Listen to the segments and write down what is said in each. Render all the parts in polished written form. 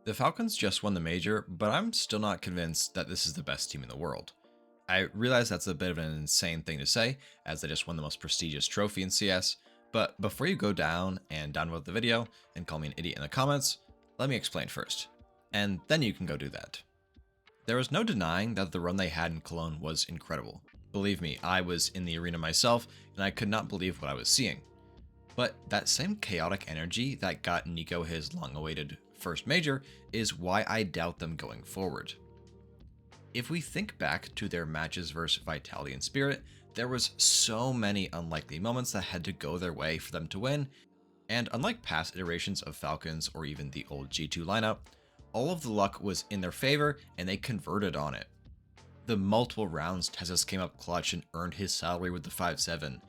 The Falcons just won the major, but I'm still not convinced that this is the best team in the world. I realize that's a bit of an insane thing to say, as they just won the most prestigious trophy in CS, but before you go down and downvote the video and call me an idiot in the comments, let me explain first. And then you can go do that. There was no denying that the run they had in Cologne was incredible. Believe me, I was in the arena myself, and I could not believe what I was seeing. But that same chaotic energy that got Nico his long-awaited first major is why I doubt them going forward. If we think back to their matches versus Vitality and Spirit, there was so many unlikely moments that had to go their way for them to win, and unlike past iterations of Falcons or even the old G2 lineup, all of the luck was in their favor and they converted on it. The multiple rounds Tezos came up clutch and earned his salary with the 5-7,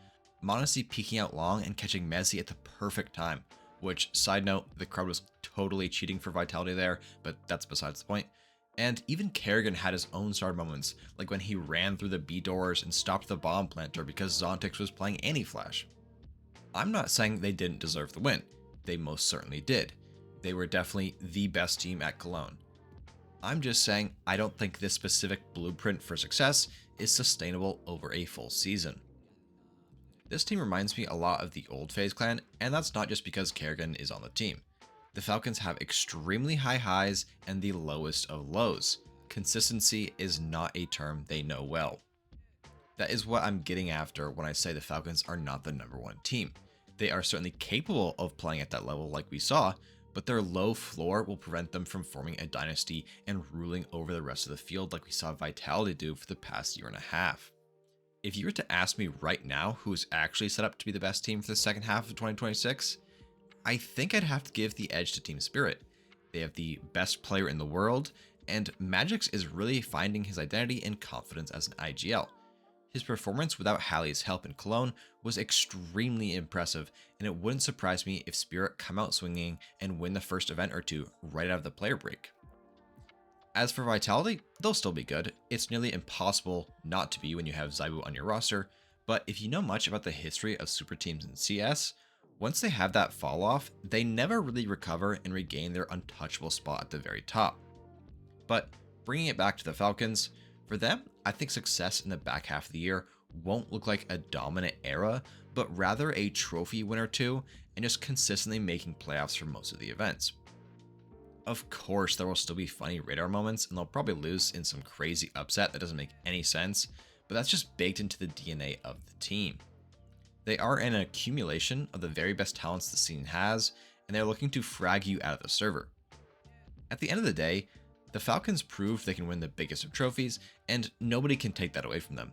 Modesty peeking out long and catching Messi at the perfect time, which, side note, the crowd was totally cheating for Vitality there, but that's besides the point. And even Kerrigan had his own star moments, like when he ran through the B doors and stopped the bomb planter because Zontix was playing anti-flash. I'm not saying they didn't deserve the win. They most certainly did. They were definitely the best team at Cologne. I'm just saying I don't think this specific blueprint for success is sustainable over a full season. This team reminds me a lot of the old FaZe clan, and that's not just because Kerrigan is on the team. The Falcons have extremely high highs and the lowest of lows. Consistency is not a term they know well. That is what I'm getting after when I say the Falcons are not the number one team. They are certainly capable of playing at that level like we saw, but their low floor will prevent them from forming a dynasty and ruling over the rest of the field like we saw Vitality do for the past year and a half. If you were to ask me right now who is actually set up to be the best team for the second half of 2026, I think I'd have to give the edge to Team Spirit. They have the best player in the world, and Magix is really finding his identity and confidence as an IGL. His performance without Hallie's help in Cologne was extremely impressive, and it wouldn't surprise me if Spirit come out swinging and win the first event or two right out of the player break. As for Vitality, they'll still be good. It's nearly impossible not to be when you have Zaibu on your roster, but if you know much about the history of super teams in CS, once they have that fall off, they never really recover and regain their untouchable spot at the very top. But bringing it back to the Falcons, for them, I think success in the back half of the year won't look like a dominant era, but rather a trophy win or two and just consistently making playoffs for most of the events. Of course, there will still be funny radar moments, and they'll probably lose in some crazy upset that doesn't make any sense, but that's just baked into the DNA of the team. They are an accumulation of the very best talents the scene has, and they're looking to frag you out of the server. At the end of the day, the Falcons prove they can win the biggest of trophies, and nobody can take that away from them.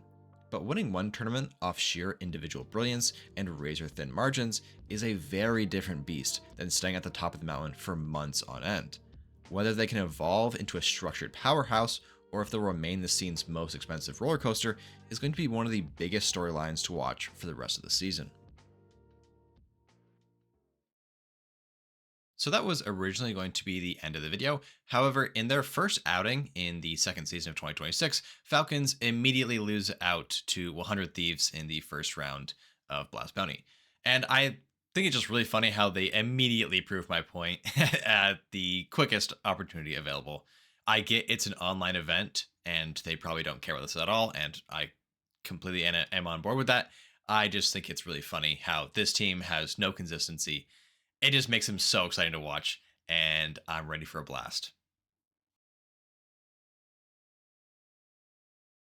But winning one tournament off sheer individual brilliance and razor-thin margins is a very different beast than staying at the top of the mountain for months on end. Whether they can evolve into a structured powerhouse or if they'll remain the scene's most expensive roller coaster is going to be one of the biggest storylines to watch for the rest of the season. So that was originally going to be the end of the video. However, in their first outing in the second season of 2026, Falcons immediately lose out to 100 Thieves in the first round of Blast Bounty. And I think it's just really funny how they immediately prove my point at the quickest opportunity available. I get it's an online event and they probably don't care about this at all, and I completely am on board with that. I just think it's really funny how this team has no consistency. It just makes them so exciting to watch, and I'm ready for a blast.